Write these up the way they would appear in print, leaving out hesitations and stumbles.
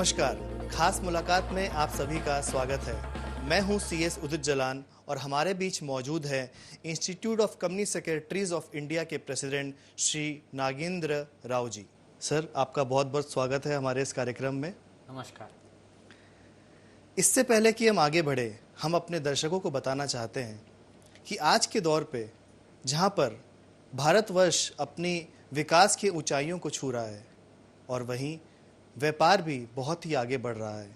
नमस्कार, खास मुलाकात में आप सभी का स्वागत है। मैं हूं CS उदित जलान और हमारे बीच मौजूद है institute of company secretaries of India के प्रेसिडेंट श्री नागेंद्र राव जी। सर, आपका बहुत बहुत स्वागत है हमारे इस कार्यक्रम में। नमस्कार। इससे पहले कि हम आगे बढ़े, हम अपने दर्शकों को बताना चाहते हैं कि आज के दौर पे जहां पर भारतवर्ष अपनी विकास की ऊंचाइयों को छू रहा है और वहीं व्यापार भी बहुत ही आगे बढ़ रहा है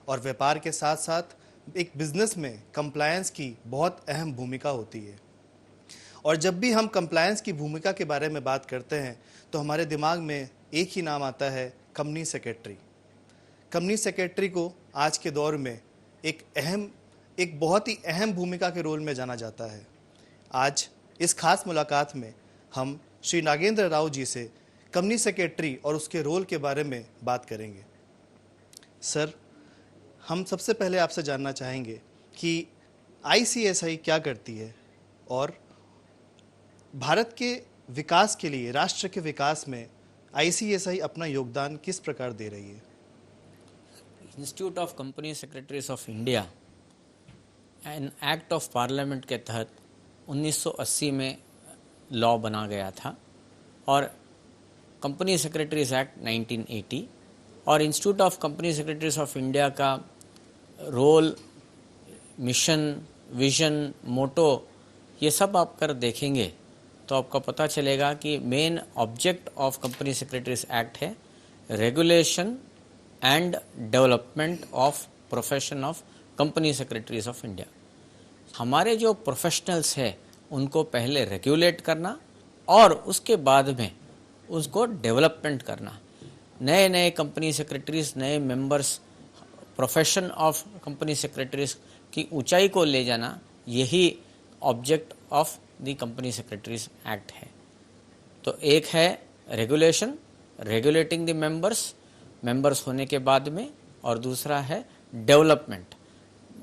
और व्यापार के साथ साथ एक बिजनेस में कंप्लायंस की बहुत अहम भूमिका होती है। और जब भी हम कंप्लायंस की भूमिका के बारे में बात करते हैं तो हमारे दिमाग में एक ही नाम आता है, कंपनी सेक्रेटरी। कंपनी सेक्रेटरी को आज के दौर में एक बहुत ही अहम भूमिका के रोल में जाना जाता है। आज इस खास मुलाकात में हम श्री नागेंद्र राव जी से कंपनी सेक्रेटरी और उसके रोल के बारे में बात करेंगे। सर, हम सबसे पहले आपसे जानना चाहेंगे कि ICSI क्या करती है और भारत के विकास के लिए, राष्ट्र के विकास में ICSI अपना योगदान किस प्रकार दे रही है। Institute of company secretaries of India an act of parliament के तहत 1980 में लॉ बना गया था और कंपनी सेक्रेटरीज एक्ट 1980 और institute of company secretaries of India का रोल, मिशन, विजन, मोटो ये सब आप कर देखेंगे तो आपको पता चलेगा कि main object of company secretaries act है regulation and development of profession of company secretaries of India. हमारे जो प्रोफेशनल्स हैं उनको पहले रेगुलेट करना और उसके बाद में उसको डेवलपमेंट करना। नए नए कंपनी सेक्रेटरीज, नए members, profession of company secretaries की ऊंचाई को ले जाना, यही object of the company secretaries act है। तो एक है रेगुलेशन, रेगुलेटिंग द मेंबर्स होने के बाद में, और दूसरा है डेवलपमेंट।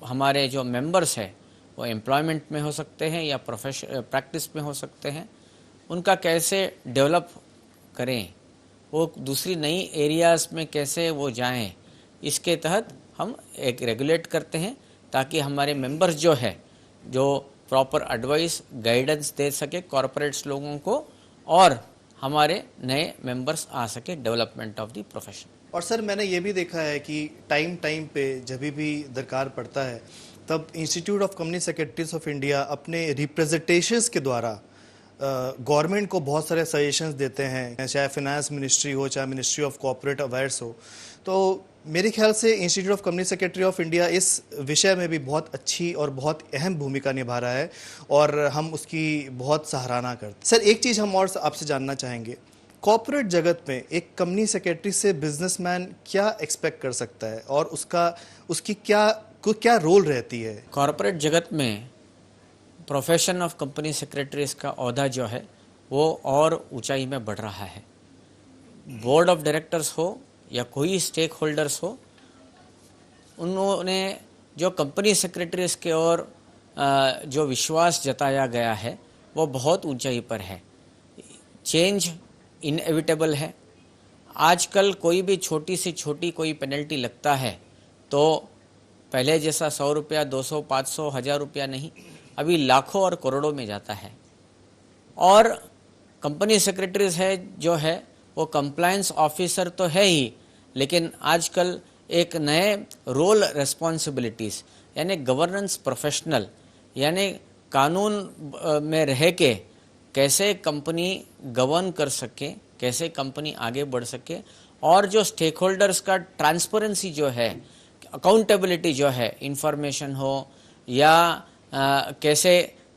हमारे जो मेंबर्स हैं वो एम्प्लॉयमेंट में हो सकते हैं या प्रैक्टिस में हो सकते हैं, उनका कैसे डेवलप करें, वो दूसरी नई एरियाज़ में कैसे वो जाएं, इसके तहत हम एक रेगुलेट करते हैं ताकि हमारे मेंबर्स जो है जो प्रॉपर एडवाइस, गाइडेंस दे सके कॉरपोरेट्स लोगों को और हमारे नए मेंबर्स आ सके डेवलपमेंट ऑफ द प्रोफेशन। और सर, मैंने ये भी देखा है कि टाइम पे जब भी दरकार पड़ता है तब institute of company secretaries of India अपने रिप्रेजेंटेशंस के द्वारा गवर्नमेंट को बहुत सारे सजेशंस देते हैं, चाहे फाइनेंस मिनिस्ट्री हो, चाहे मिनिस्ट्री ऑफ कॉर्पोरेट अफेयर्स हो। तो मेरे ख्याल से institute of company secretary of India इस विषय में भी बहुत अच्छी और बहुत अहम भूमिका निभा रहा है और हम उसकी बहुत सराहना करते हैं। सर, एक चीज़ हम और आपसे जानना चाहेंगे, कॉर्पोरेट जगत में एक कंपनी सेक्रेटरी से बिजनेसमैन क्या एक्सपेक्ट कर सकता है और उसकी क्या रोल रहती है। कॉर्पोरेट जगत में प्रोफेशन ऑफ कंपनी सेक्रेटरीज का ओहदा जो है वो और ऊंचाई में बढ़ रहा है। बोर्ड ऑफ डायरेक्टर्स हो या कोई स्टेक होल्डर्स हो, उन्होंने जो कंपनी सेक्रेटरीज के ओर जो विश्वास जताया गया है वो बहुत ऊंचाई पर है। चेंज इनएविटेबल है। आजकल कोई भी छोटी से छोटी कोई पेनल्टी लगता है तो पहले जैसा 100 रुपया, 200, 500, 1000 रुपया नहीं, अभी लाखों और करोड़ों में जाता है। और कंपनी सेक्रेटरीज है जो है वो कंप्लायंस ऑफिसर तो है ही, लेकिन आजकल एक नए रोल रिस्पॉन्सिबिलिटीज़ यानी गवर्नेंस प्रोफेशनल, यानी कानून में रह के कैसे कंपनी गवर्न कर सके, कैसे कंपनी आगे बढ़ सके, और जो स्टेक होल्डर्स का ट्रांसपेरेंसी जो है, अकाउंटेबिलिटी जो है, इंफॉर्मेशन हो या कैसे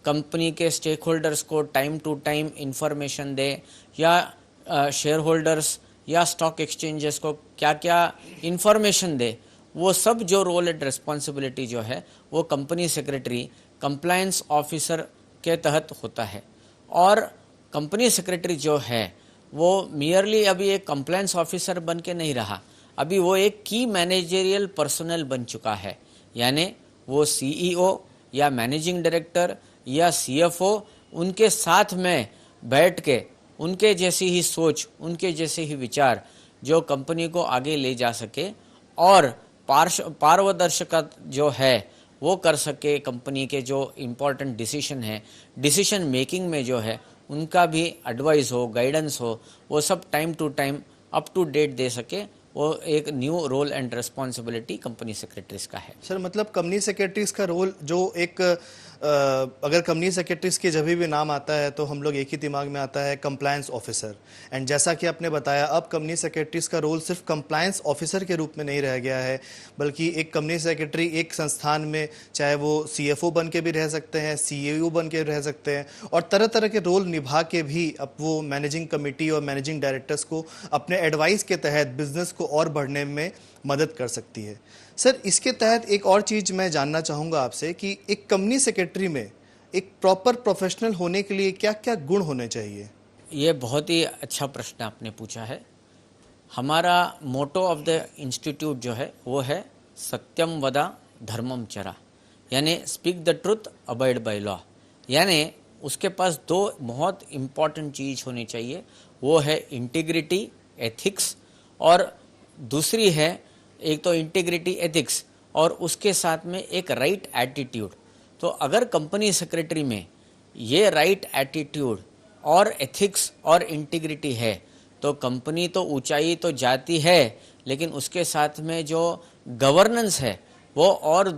कंपनी के स्टेक होल्डर्स को टाइम टू टाइम इंफॉर्मेशन दे, या शेयर होल्डर्स या स्टॉक एक्सचेंजेस को क्या क्या इंफॉर्मेशन दे, वो सब जो रोल एंड रिस्पॉन्सिबिलिटी जो है वो कंपनी सेक्रेटरी कंप्लायंस ऑफिसर के तहत होता है। और कंपनी सेक्रेटरी जो है वो मियरली अभी एक कंप्लायंस ऑफिसर बन के नहीं रहा, अभी वो एक की मैनेजरियल पर्सनल बन चुका है। यानी वो CEO या मैनेजिंग डायरेक्टर या CFO उनके साथ में बैठ के उनके जैसी ही सोच, उनके जैसे ही विचार जो कंपनी को आगे ले जा सके और पारदर्शिता जो है वो कर सके, कंपनी के जो इम्पोर्टेंट डिसीजन है, डिसीजन मेकिंग में जो है उनका भी एडवाइस हो, गाइडेंस हो, वो सब time to time up to date दे सके, वो एक new role and responsibility company secretaries का है। सर मतलब कंपनी सेक्रेटरीज का रोल जो एक अगर कंपनी सेक्रेटरीज के जब भी नाम आता है तो हम लोग एक ही दिमाग में आता है कंप्लायंस ऑफिसर। एंड जैसा कि आपने बताया अब कंपनी सेक्रेटरीज का रोल सिर्फ कंप्लायंस ऑफिसर के रूप में नहीं रह गया है, बल्कि एक कंपनी सेक्रेटरी एक संस्थान में चाहे वो सीएफओ बन के भी रह सकते हैं, सीईओ बन के रह सकते हैं, और तरह तरह के रोल निभा के भी अब वो मैनेजिंग कमेटी और मैनेजिंग डायरेक्टर्स को अपने एडवाइस के तहत बिजनेस को और बढ़ने में मदद कर सकती है। सर इसके तहत एक और चीज़ मैं जानना चाहूँगा आपसे कि एक कंपनी सेक्रेटरी में एक प्रॉपर प्रोफेशनल होने के लिए क्या क्या गुण होने चाहिए? ये बहुत ही अच्छा प्रश्न आपने पूछा है। हमारा मोटो ऑफ द इंस्टीट्यूट जो है वो है सत्यम वदा धर्मम चरा, यानी speak the truth abide by law. यानी उसके पास दो बहुत इम्पॉर्टेंट चीज़ होनी चाहिए, वो है इंटीग्रिटी, एथिक्स, और दूसरी है एक तो इंटीग्रिटी, एथिक्स और उसके साथ में एक राइट एटीट्यूड। तो अगर कंपनी सेक्रेटरी में ये राइट एटीट्यूड और एथिक्स और इंटीग्रिटी है तो कंपनी तो ऊंचाई तो जाती है, लेकिन उसके साथ में जो गवर्नेंस है वो और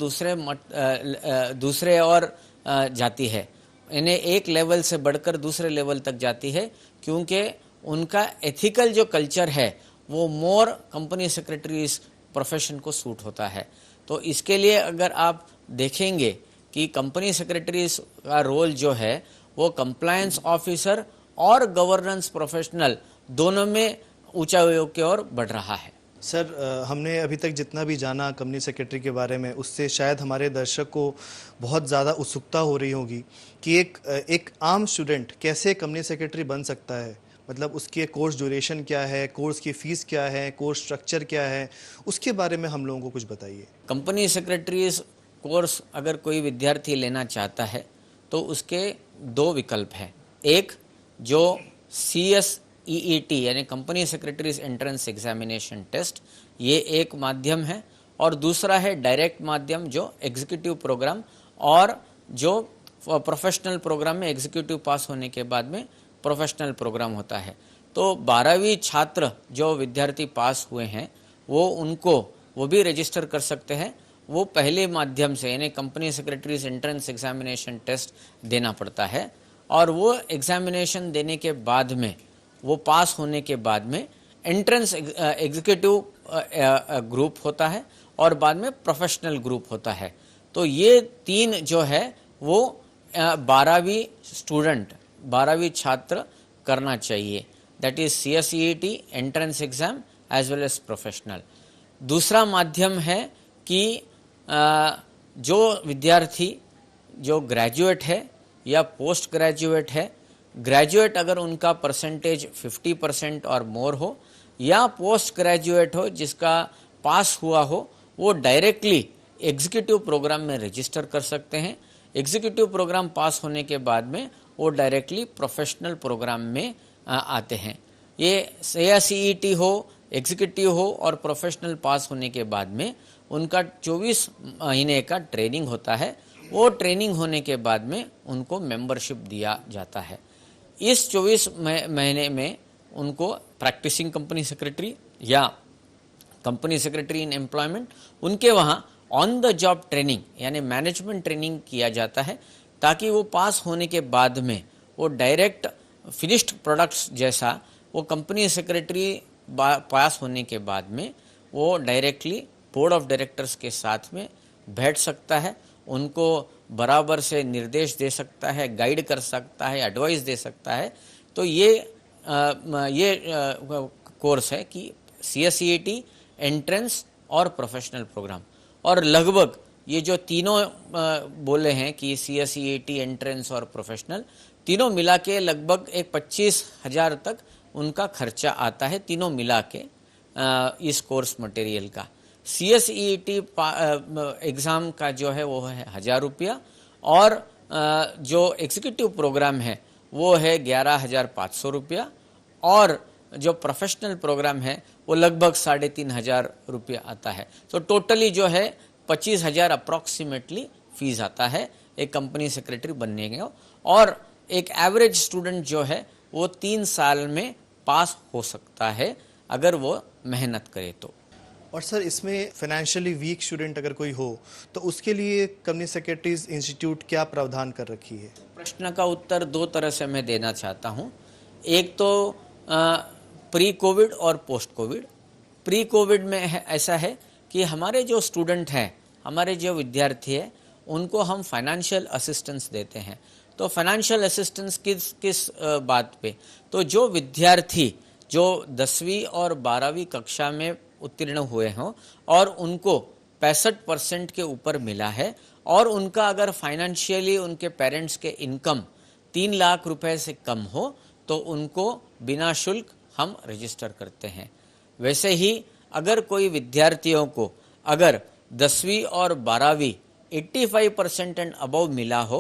दूसरे और जाती है, इन्हें एक लेवल से बढ़कर दूसरे लेवल तक जाती है, क्योंकि उनका एथिकल जो कल्चर है वो मोर कंपनी सेक्रेटरीज प्रोफेशन को सूट होता है। तो इसके लिए अगर आप देखेंगे कि कंपनी सेक्रेटरीज का रोल जो है वो कंप्लायंस ऑफिसर और गवर्नेंस प्रोफेशनल दोनों में ऊंचाइयों की ओर बढ़ रहा है। सर हमने अभी तक जितना भी जाना कंपनी सेक्रेटरी के बारे में, उससे शायद हमारे दर्शक को बहुत ज़्यादा उत्सुकता हो रही होगी कि एक आम स्टूडेंट कैसे कंपनी सेक्रेटरी बन सकता है। मतलब उसके कोर्स ड्यूरेशन क्या है, कोर्स की फ़ीस क्या है, कोर्स स्ट्रक्चर क्या है, उसके बारे में हम लोगों को कुछ बताइए। कंपनी सेक्रेटरीज कोर्स अगर कोई विद्यार्थी लेना चाहता है तो उसके दो विकल्प हैं। एक जो CSEET यानी company secretaries entrance examination test, ये एक माध्यम है, और दूसरा है डायरेक्ट माध्यम जो एग्जीक्यूटिव प्रोग्राम, और जो प्रोफेशनल प्रोग्राम में एग्जीक्यूटिव पास होने के बाद में प्रोफेशनल प्रोग्राम होता है। तो 12वीं छात्र जो विद्यार्थी पास हुए हैं वो भी रजिस्टर कर सकते हैं। वो पहले माध्यम से यानी company secretaries entrance examination test देना पड़ता है, और वो एग्जामिनेशन देने के बाद में, वो पास होने के बाद में एंट्रेंस एग्जीक्यूटिव ग्रुप होता है और बाद में प्रोफेशनल ग्रुप होता है। तो ये तीन जो है वो 12वीं छात्र करना चाहिए, that is CSEET entrance exam as well as professional. दूसरा माध्यम है कि जो विद्यार्थी जो ग्रेजुएट है या पोस्ट ग्रेजुएट है, ग्रेजुएट अगर उनका परसेंटेज 50% और मोर हो, या पोस्ट ग्रेजुएट हो जिसका पास हुआ हो, वो डायरेक्टली एग्जीक्यूटिव प्रोग्राम में रजिस्टर कर सकते हैं। एग्जीक्यूटिव प्रोग्राम पास होने के बाद में वो डायरेक्टली प्रोफेशनल प्रोग्राम में आते हैं। ये CSEET हो, एग्जीक्यूटिव हो और प्रोफेशनल पास होने के बाद में उनका 24 महीने का ट्रेनिंग होता है। वो ट्रेनिंग होने के बाद में उनको मेंबरशिप दिया जाता है। इस 24 महीने में उनको प्रैक्टिसिंग कंपनी सेक्रेटरी या कंपनी सेक्रेटरी इन एम्प्लॉयमेंट, उनके वहाँ ऑन द जॉब ट्रेनिंग यानी मैनेजमेंट ट्रेनिंग किया जाता है, ताकि वो पास होने के बाद में वो डायरेक्ट फिनिश्ड प्रोडक्ट्स जैसा वो कंपनी सेक्रेटरी पास होने के बाद में वो डायरेक्टली बोर्ड ऑफ डायरेक्टर्स के साथ में बैठ सकता है, उनको बराबर से निर्देश दे सकता है, गाइड कर सकता है, एडवाइस दे सकता है। तो ये कोर्स है कि CSEET एंट्रेंस और प्रोफेशनल प्रोग्राम, और लगभग ये जो तीनों बोले हैं कि CSEET एंट्रेंस और प्रोफेशनल, तीनों मिला के लगभग एक 25,000 तक उनका खर्चा आता है, तीनों मिला के इस कोर्स मटेरियल का। CSEET एग्ज़ाम का जो है वो है 1,000 रुपया, और जो एग्जीक्यूटिव प्रोग्राम है वो है 11,500 रुपया, और जो प्रोफेशनल प्रोग्राम है वो लगभग 3,500 रुपये आता है। तो टोटली जो है 25,000 अप्रॉक्सीमेटली फीस आता है एक कंपनी सेक्रेटरी बनने का, और एक एवरेज स्टूडेंट जो है वो 3 साल में पास हो सकता है अगर वो मेहनत करे तो। और सर, इसमें फाइनेंशियली वीक स्टूडेंट अगर कोई हो तो उसके लिए कंपनी सेक्रेटरीज इंस्टीट्यूट क्या प्रावधान कर रखी है? प्रश्न का उत्तर 2 तरह से मैं देना चाहता हूँ। एक तो प्री कोविड और पोस्ट कोविड। प्री कोविड में ऐसा है कि हमारे जो स्टूडेंट हैं, हमारे जो विद्यार्थी हैं, उनको हम फाइनेंशियल असिस्टेंस देते हैं। तो फाइनेंशियल असिस्टेंस किस बात पे? तो जो विद्यार्थी जो 10वीं और 12वीं कक्षा में उत्तीर्ण हुए हों और उनको 65% के ऊपर मिला है, और उनका अगर फाइनेंशियली उनके पेरेंट्स के इनकम 3 लाख रुपए से कम हो तो उनको बिना शुल्क हम रजिस्टर करते हैं। वैसे ही अगर कोई विद्यार्थियों को अगर 10वीं और 12वीं 85% एंड अबव मिला हो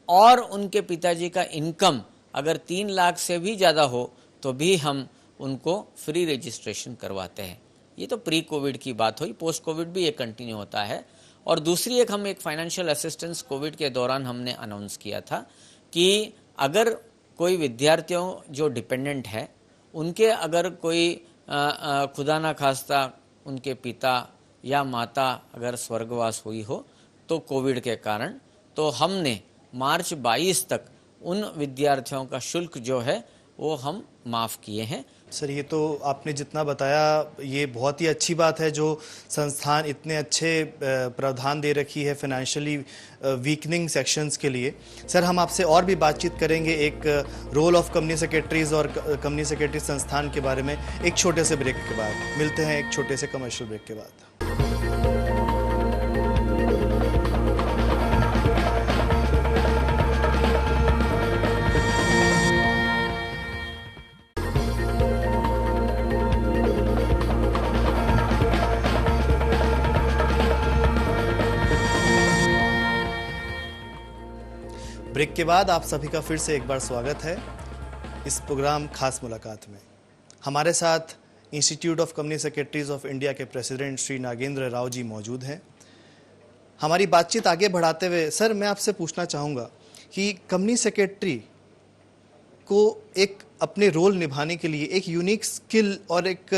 और उनके पिताजी का इनकम अगर 3 लाख से भी ज़्यादा हो तो भी हम उनको फ्री रजिस्ट्रेशन करवाते हैं। ये तो प्री कोविड की बात हुई। पोस्ट कोविड भी ये कंटिन्यू होता है। और दूसरी एक हम एक फाइनेंशियल असिस्टेंस कोविड के दौरान हमने अनाउंस किया था कि अगर कोई विद्यार्थियों जो डिपेंडेंट है उनके अगर कोई खुदा ना खास्ता उनके पिता या माता अगर स्वर्गवास हुई हो तो कोविड के कारण, तो हमने मार्च 22 तक उन विद्यार्थियों का शुल्क जो है वो हम माफ़ किए हैं। सर, ये तो आपने जितना बताया ये बहुत ही अच्छी बात है जो संस्थान इतने अच्छे प्रावधान दे रखी है फाइनेंशियली वीकनिंग सेक्शंस के लिए। सर, हम आपसे और भी बातचीत करेंगे एक रोल ऑफ कंपनी सेक्रेटरीज और कंपनी सेक्रेटरी संस्थान के बारे में एक छोटे से ब्रेक के बाद। मिलते हैं एक छोटे से कमर्शियल ब्रेक के बाद। ब्रेक के बाद आप सभी का फिर से एक बार स्वागत है इस प्रोग्राम खास मुलाकात में। हमारे साथ institute of company secretaries of India के प्रेसिडेंट श्री नागेंद्र राव जी मौजूद हैं। हमारी बातचीत आगे बढ़ाते हुए सर, मैं आपसे पूछना चाहूँगा कि कंपनी सेक्रेटरी को एक अपने रोल निभाने के लिए एक यूनिक स्किल और एक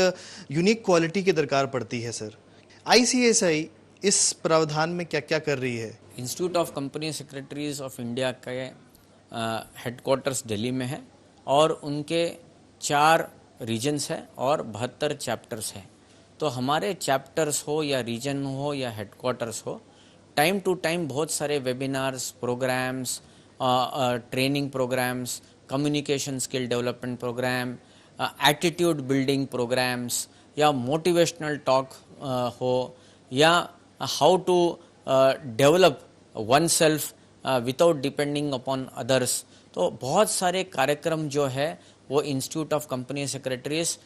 यूनिक क्वालिटी की दरकार पड़ती है। सर, ICSI इस प्रावधान में क्या क्या कर रही है? Institute of company secretaries of India के हेडक्वार्टर्स दिल्ली में है और उनके 4 रीजन्स हैं और 72 चैप्टर्स हैं। तो हमारे चैप्टर्स हो या रीजन हो या हेडक्वार्टर्स हो, टाइम टू टाइम बहुत सारे webinars, programs, training programs, communication skill development program, attitude building programs या मोटिवेशनल टॉक हो या how to develop one self without depending upon others. तो बहुत सारे कार्यक्रम जो है वो institute of company secretaries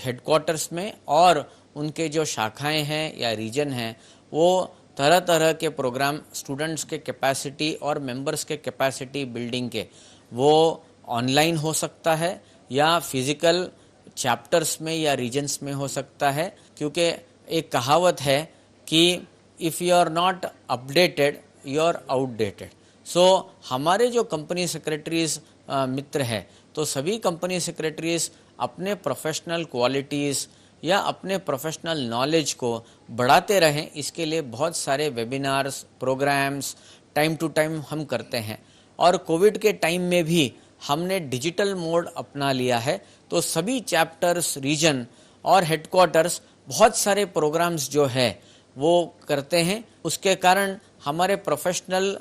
headquarters में और उनके जो शाखाएं हैं या रीजन हैं वो तरह तरह के प्रोग्राम स्टूडेंट्स के कैपेसिटी और मेंबर्स के कैपेसिटी बिल्डिंग के, वो ऑनलाइन हो सकता है या फिजिकल चैप्टर्स में या रीजन्स में हो सकता है। क्योंकि एक कहावत है कि if you are not updated you are outdated. So हमारे जो कंपनी सेक्रेटरीज मित्र हैं, तो सभी कंपनी सेक्रेटरीज अपने प्रोफेशनल क्वालिटीज़ या अपने प्रोफेशनल नॉलेज को बढ़ाते रहें, इसके लिए बहुत सारे webinars, programs time to time हम करते हैं। और कोविड के टाइम में भी हमने डिजिटल मोड अपना लिया है, तो सभी चैप्टर्स, रीजन और हेडक्वार्टर्स बहुत सारे प्रोग्राम्स जो है वो करते हैं। उसके कारण हमारे प्रोफेशनल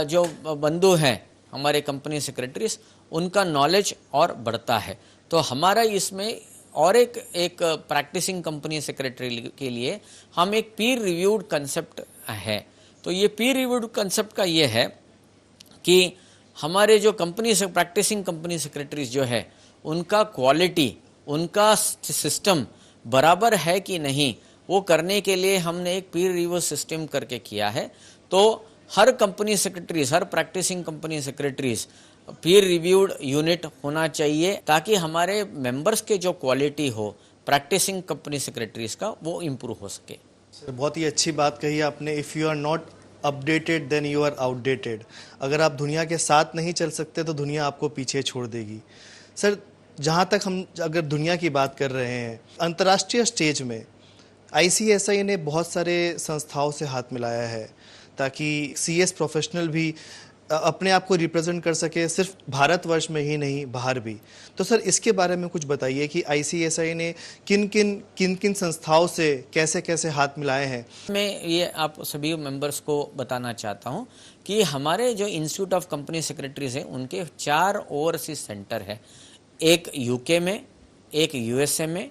जो बंधु हैं, हमारे कंपनी सेक्रेटरीज, उनका नॉलेज और बढ़ता है। तो हमारा इसमें और एक प्रैक्टिसिंग कंपनी सेक्रेटरी के लिए हम एक पीर रिव्यूड कंसेप्ट है। तो ये पीर रिव्यूड कंसेप्ट का ये है कि हमारे जो प्रैक्टिसिंग कंपनी सेक्रेटरीज जो है उनका क्वालिटी, उनका सिस्टम बराबर है कि नहीं, वो करने के लिए हमने एक पीर रिव्यू सिस्टम करके किया है। तो हर कंपनी सेक्रेटरीज, हर प्रैक्टिसिंग कंपनी सेक्रेटरीज पीर रिव्यूड यूनिट होना चाहिए ताकि हमारे मेंबर्स के जो क्वालिटी हो प्रैक्टिसिंग कंपनी सेक्रेटरीज का वो इम्प्रूव हो सके। सर बहुत ही अच्छी बात कही आपने। If you are not updated then you are outdated. अगर आप दुनिया के साथ नहीं चल सकते तो दुनिया आपको पीछे छोड़ देगी। सर जहाँ तक हम अगर दुनिया की बात कर रहे हैं, अंतर्राष्ट्रीय स्टेज में आईसीएसआई ने बहुत सारे संस्थाओं से हाथ मिलाया है ताकि सीएस प्रोफेशनल भी अपने आप को रिप्रेजेंट कर सके, सिर्फ भारतवर्ष में ही नहीं बाहर भी। तो सर इसके बारे में कुछ बताइए कि आईसीएसआई ने किन किन संस्थाओं से कैसे कैसे हाथ मिलाए हैं। मैं ये आप सभी मेंबर्स को बताना चाहता हूँ कि हमारे जो इंस्टीट्यूट ऑफ कंपनी सेक्रेटरीज हैं उनके 4 ओवरसीज सेंटर है। एक यूके में, एक यूएसए में,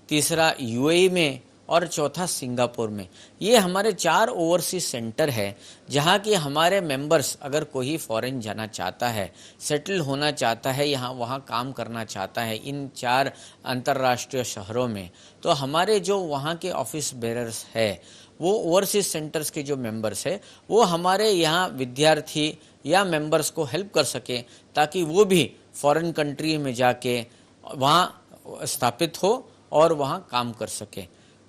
तीसरा यूएई में और चौथा सिंगापुर में। ये हमारे 4 ओवरसीज सेंटर है जहाँ की हमारे मेंबर्स अगर कोई फॉरेन जाना चाहता है, सेटल होना चाहता है, यहाँ वहाँ काम करना चाहता है इन 4 अंतर्राष्ट्रीय शहरों में, तो हमारे जो वहाँ के ऑफिस बेरर्स है वो ओवरसीज सेंटर्स के जो मेंबर्स है वो हमारे यहाँ विद्यार्थी या मेंबर्स को हेल्प कर सके ताकि वो भी फॉरेन कंट्री में जाके वहाँ स्थापित हो और वहाँ काम कर सके।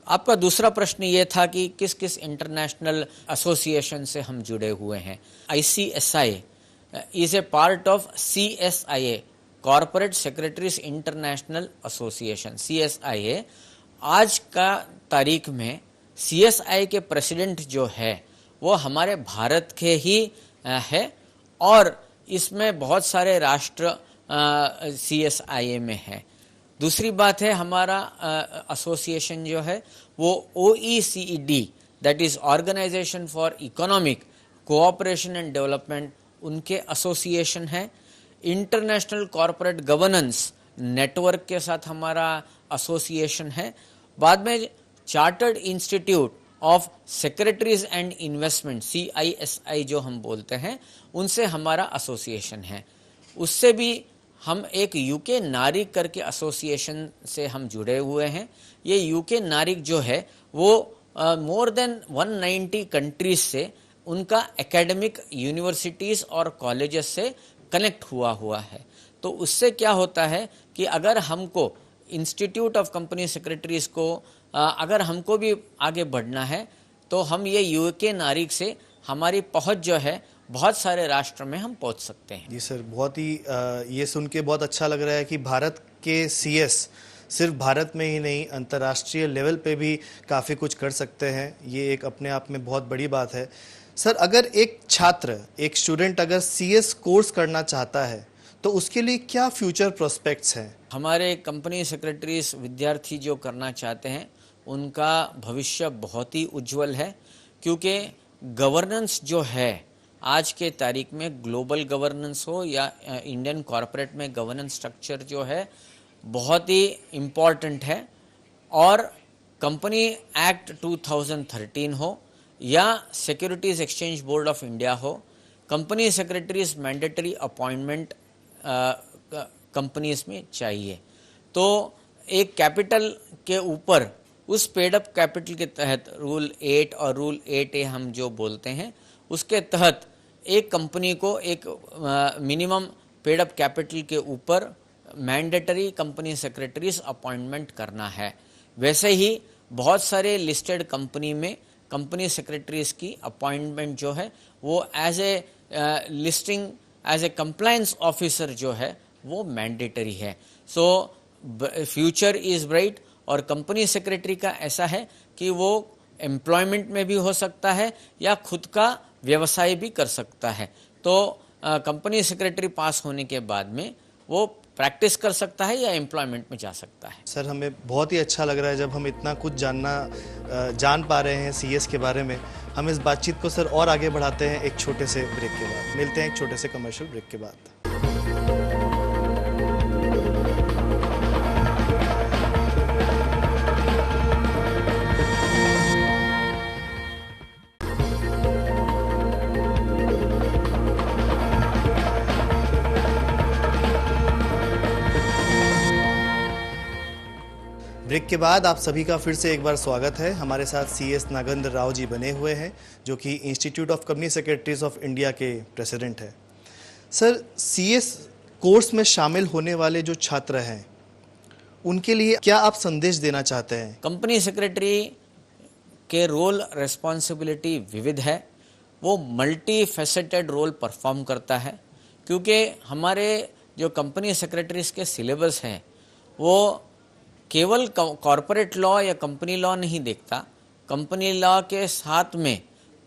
आपका दूसरा प्रश्न ये था कि किस किस इंटरनेशनल एसोसिएशन से हम जुड़े हुए हैं। ICSI is a part of CSIA, corporate secretaries international association. CSIA आज का तारीख में सीएसआई के प्रेसिडेंट जो है वो हमारे भारत के ही है और इसमें बहुत सारे राष्ट्र सीएसआईए में है। दूसरी बात है हमारा एसोसिएशन जो है वो OECD, that is organisation for economic cooperation and development, उनके एसोसिएशन है। इंटरनेशनल कॉर्पोरेट गवर्नेंस नेटवर्क के साथ हमारा एसोसिएशन है। बाद में chartered institute of secretaries and investment CISI जो हम बोलते हैं उनसे हमारा एसोसिएशन है। उससे भी हम एक यूके नारिक करके एसोसिएशन से हम जुड़े हुए हैं। ये यूके नारिक जो है वो मोर देन 190 कंट्रीज से उनका एकेडमिक यूनिवर्सिटीज़ और कॉलेजेस से कनेक्ट हुआ है। तो उससे क्या होता है कि अगर हमको इंस्टीट्यूट ऑफ कंपनी सेक्रेटरीज को अगर हमको भी आगे बढ़ना है तो हम ये यूके नारिक से हमारी पहुंच जो है बहुत सारे राष्ट्र में हम पहुंच सकते हैं। जी सर, बहुत ही ये सुन के बहुत अच्छा लग रहा है कि भारत के सीएस सिर्फ भारत में ही नहीं अंतर्राष्ट्रीय लेवल पे भी काफ़ी कुछ कर सकते हैं। ये एक अपने आप में बहुत बड़ी बात है। सर अगर एक छात्र, एक स्टूडेंट अगर सीएस कोर्स करना चाहता है तो उसके लिए क्या फ्यूचर प्रोस्पेक्ट्स हैं? हमारे कंपनी सेक्रेटरीज विद्यार्थी जो करना चाहते हैं उनका भविष्य बहुत ही उज्जवल है, क्योंकि गवर्नेंस जो है आज के तारीख में ग्लोबल गवर्नेंस हो या इंडियन कॉर्पोरेट में गवर्नेंस स्ट्रक्चर जो है बहुत ही इम्पॉर्टेंट है। और कंपनी एक्ट 2013 हो या securities exchange board of India हो, company secretaries mandatory appointment companies में चाहिए। तो एक कैपिटल के ऊपर उस पेड अप कैपिटल के तहत रूल 8 और रूल 8A हम जो बोलते हैं उसके तहत एक कंपनी को एक मिनिमम पेड अप कैपिटल के ऊपर मैंडेटरी कंपनी सेक्रेटरीज अपॉइंटमेंट करना है। वैसे ही बहुत सारे लिस्टेड कंपनी में कंपनी सेक्रेटरीज की अपॉइंटमेंट जो है वो as a listing as a compliance officer जो है वो मैंडेटरी है। So future is bright. और कंपनी सेक्रेटरी का ऐसा है कि वो एम्प्लॉयमेंट में भी हो सकता है या खुद का व्यवसाय भी कर सकता है। तो कंपनी सेक्रेटरी पास होने के बाद में वो प्रैक्टिस कर सकता है या एम्प्लॉयमेंट में जा सकता है। सर हमें बहुत ही अच्छा लग रहा है जब हम इतना कुछ जान पा रहे हैं सीएस के बारे में। हम इस बातचीत को सर और आगे बढ़ाते हैं एक छोटे से ब्रेक के बाद। मिलते हैं एक छोटे से कमर्शियल ब्रेक के बाद। ब्रेक के बाद आप सभी का फिर से एक बार स्वागत है। हमारे साथ सीएस नागेंद्र राव जी बने हुए हैं जो कि institute of company secretaries of India के प्रेसिडेंट हैं। सर, सीएस कोर्स में शामिल होने वाले जो छात्र हैं उनके लिए क्या आप संदेश देना चाहते हैं? कंपनी सेक्रेटरी के रोल रिस्पॉन्सिबिलिटी विविध है, वो मल्टी फेसेटेड रोल परफॉर्म करता है, क्योंकि हमारे जो कंपनी सेक्रेटरीज के सिलेबस हैं वो केवल कॉरपोरेट लॉ या कंपनी लॉ नहीं देखता। कंपनी लॉ के साथ में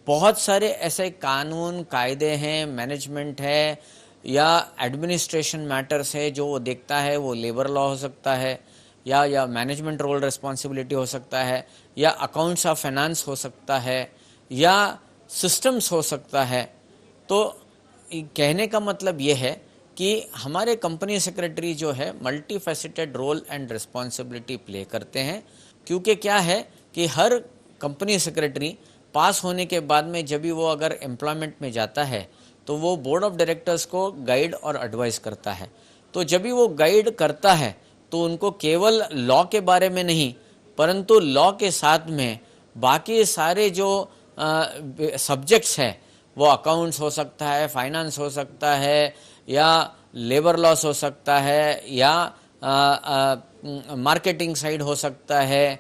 बहुत सारे ऐसे कानून कायदे हैं, मैनेजमेंट है या एडमिनिस्ट्रेशन मैटर्स है जो वो देखता है। वो लेबर लॉ हो सकता है या मैनेजमेंट रोल रिस्पॉन्सिबिलिटी हो सकता है, या अकाउंट्स ऑफ फाइनेंस हो सकता है, या सिस्टम्स हो सकता है। तो कहने का मतलब ये है कि हमारे कंपनी सेक्रेटरी जो है multi faceted role and responsibility play करते हैं, क्योंकि क्या है कि हर कंपनी सेक्रेटरी पास होने के बाद में जब भी वो अगर एम्प्लॉयमेंट में जाता है तो वो बोर्ड ऑफ डायरेक्टर्स को गाइड और एडवाइस करता है। तो जब भी वो गाइड करता है तो उनको केवल लॉ के बारे में नहीं, परंतु लॉ के साथ में बाकी सारे जो सब्जेक्ट्स हैं, वो अकाउंट्स हो सकता है, फाइनेंस हो सकता है, या लेबर लॉस हो सकता है, या मार्केटिंग साइड हो सकता है।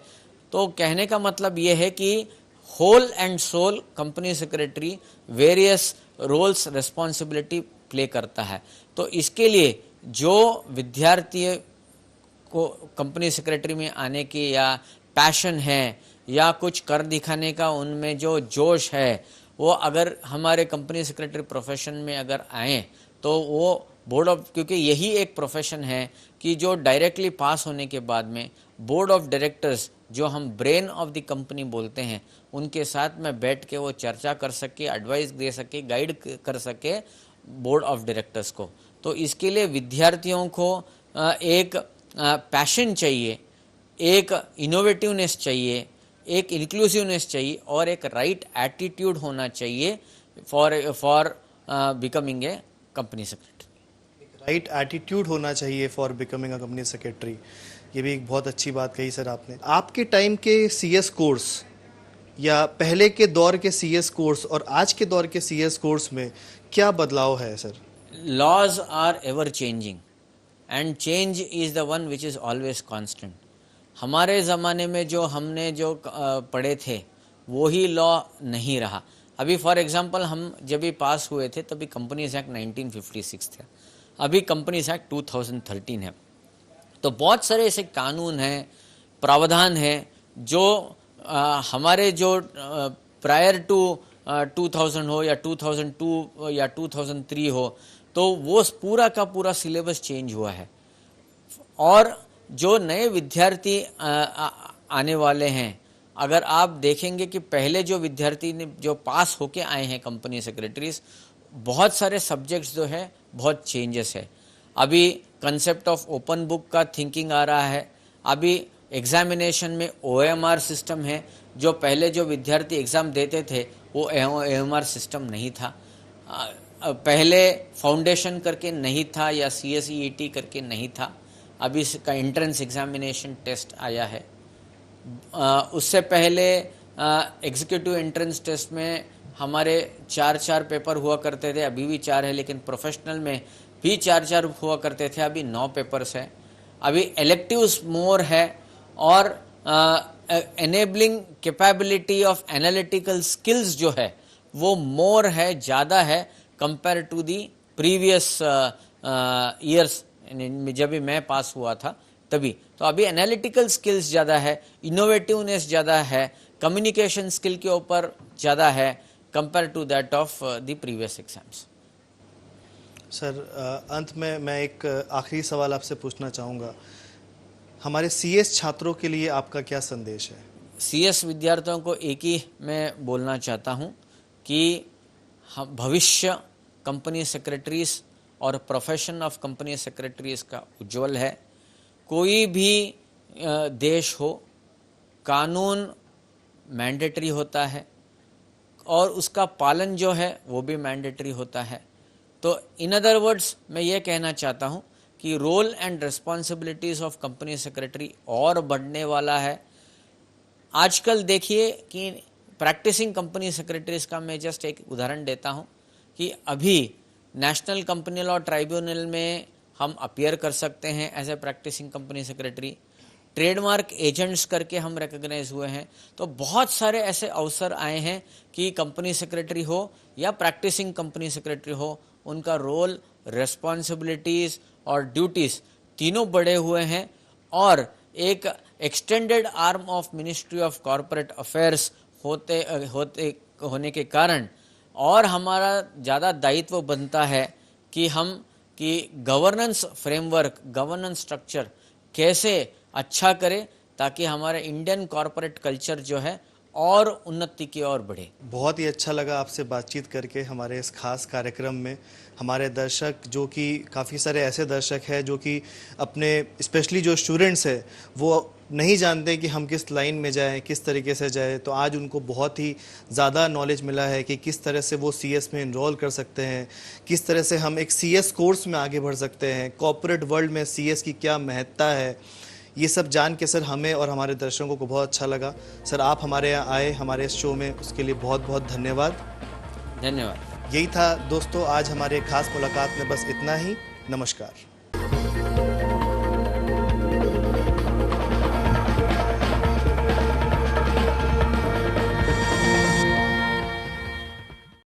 तो कहने का मतलब ये है कि whole and soul company secretary various roles responsibility play करता है। तो इसके लिए जो विद्यार्थी को कंपनी सेक्रेटरी में आने की या पैशन है या कुछ कर दिखाने का उनमें जो जोश है, वो अगर हमारे कंपनी सेक्रेटरी प्रोफेशन में अगर आए तो वो बोर्ड ऑफ, क्योंकि यही एक प्रोफेशन है कि जो डायरेक्टली पास होने के बाद में बोर्ड ऑफ डायरेक्टर्स, जो हम ब्रेन ऑफ द कंपनी बोलते हैं, उनके साथ में बैठ के वो चर्चा कर सके, एडवाइस दे सके, गाइड कर सके बोर्ड ऑफ डायरेक्टर्स को। तो इसके लिए विद्यार्थियों को एक पैशन चाहिए, एक इनोवेटिवनेस चाहिए, एक इंक्लूसिवनेस चाहिए और एक राइट एटीट्यूड होना चाहिए for becoming a company secretary. Right attitude होना चाहिए for becoming a company secretary. ये भी एक बहुत अच्छी बात कही सर आपने। आपके टाइम के सीएस कोर्स या पहले के दौर के सीएस कोर्स और आज के दौर के सीएस कोर्स में क्या बदलाव है sir? Laws are ever changing and change is the one which is always constant. हमारे ज़माने में जो हमने जो पढ़े थे वही लॉ नहीं रहा। अभी फॉर एग्जांपल हम जब भी पास हुए थे तभी कंपनीज एक्ट 1956 था, अभी कंपनीज एक्ट 2013 है। तो बहुत सारे ऐसे कानून हैं, प्रावधान हैं जो हमारे जो प्रायर टू 2000 हो या 2002 या 2003 हो, तो वो पूरा का पूरा सिलेबस चेंज हुआ है। और जो नए विद्यार्थी आने वाले हैं, अगर आप देखेंगे कि पहले जो विद्यार्थी ने जो पास होके आए हैं कंपनी सेक्रेटरीज, बहुत सारे सब्जेक्ट्स जो है बहुत चेंजेस है। अभी कंसेप्ट ऑफ ओपन बुक का थिंकिंग आ रहा है। अभी एग्जामिनेशन में OMR सिस्टम है, जो पहले जो विद्यार्थी एग्ज़ाम देते थे वो OMR सिस्टम नहीं था। पहले फाउंडेशन करके नहीं था या CSET करके नहीं था, अभी इसका एंट्रेंस एग्जामिनेशन टेस्ट आया है। उससे पहले एग्जीक्यूटिव एंट्रेंस टेस्ट में हमारे 4 पेपर हुआ करते थे, अभी भी 4 है, लेकिन प्रोफेशनल में भी 4 हुआ करते थे, अभी 9 पेपर्स है। अभी एलेक्टिव्स मोर है और enabling capability of analytical skills जो है वो मोर है, ज़्यादा है compare to the previous years जब भी मैं पास हुआ था तभी। तो अभी एनालिटिकल स्किल्स ज़्यादा है, इनोवेटिवनेस ज़्यादा है, कम्युनिकेशन स्किल के ऊपर ज़्यादा है compare to that of the previous exams. Sir, अंत में मैं एक आखिरी सवाल आपसे पूछना चाहूँगा। हमारे सीएस छात्रों के लिए आपका क्या संदेश है? सीएस विद्यार्थियों को एक ही मैं बोलना चाहता हूँ कि भविष्य कंपनी सेक्रेटरीज और प्रोफेशन ऑफ कंपनी सेक्रेटरीज का उज्जवल है। कोई भी देश हो, कानून मैंडेटरी होता है और उसका पालन जो है वो भी मैंडेटरी होता है। तो इन अदर वर्ड्स मैं ये कहना चाहता हूँ कि role and responsibilities of company secretary और बढ़ने वाला है। आजकल देखिए कि प्रैक्टिसिंग कंपनी सेक्रेटरीज का मैं जस्ट एक उदाहरण देता हूँ कि अभी नेशनल कंपनी लॉ ट्राइब्यूनल में हम अपीयर कर सकते हैं as a practising company secretary, trademark agents करके हम रिकॉग्नाइज हुए हैं। तो बहुत सारे ऐसे अवसर आए हैं कि कंपनी सेक्रेटरी हो या प्रैक्टिसिंग कंपनी सेक्रेटरी हो, उनका रोल, रिस्पॉन्सिबिलिटीज़ और ड्यूटीज़ तीनों बढ़े हुए हैं। और एक extended arm of ministry of corporate affairs होने के कारण और हमारा ज़्यादा दायित्व बनता है कि गवर्नेंस फ्रेमवर्क, गवर्नेंस स्ट्रक्चर कैसे अच्छा करें ताकि हमारे इंडियन कॉरपोरेट कल्चर जो है और उन्नति की ओर बढ़े। बहुत ही अच्छा लगा आपसे बातचीत करके हमारे इस खास कार्यक्रम में। हमारे दर्शक जो कि काफ़ी सारे ऐसे दर्शक हैं जो कि अपने स्पेशली जो स्टूडेंट्स हैं वो नहीं जानते कि हम किस लाइन में जाएं, किस तरीके से जाएं, तो आज उनको बहुत ही ज़्यादा नॉलेज मिला है कि किस तरह से वो सीएस में इनरोल कर सकते हैं, किस तरह से हम एक सीएस कोर्स में आगे बढ़ सकते हैं, कॉर्पोरेट वर्ल्ड में सीएस की क्या महत्ता है। ये सब जान के सर हमें और हमारे दर्शकों को बहुत अच्छा लगा। सर आप हमारे यहाँ आए हमारे इस शो में, उसके लिए बहुत बहुत धन्यवाद। धन्यवाद। यही था दोस्तों आज हमारे खास मुलाकात में, बस इतना ही। नमस्कार।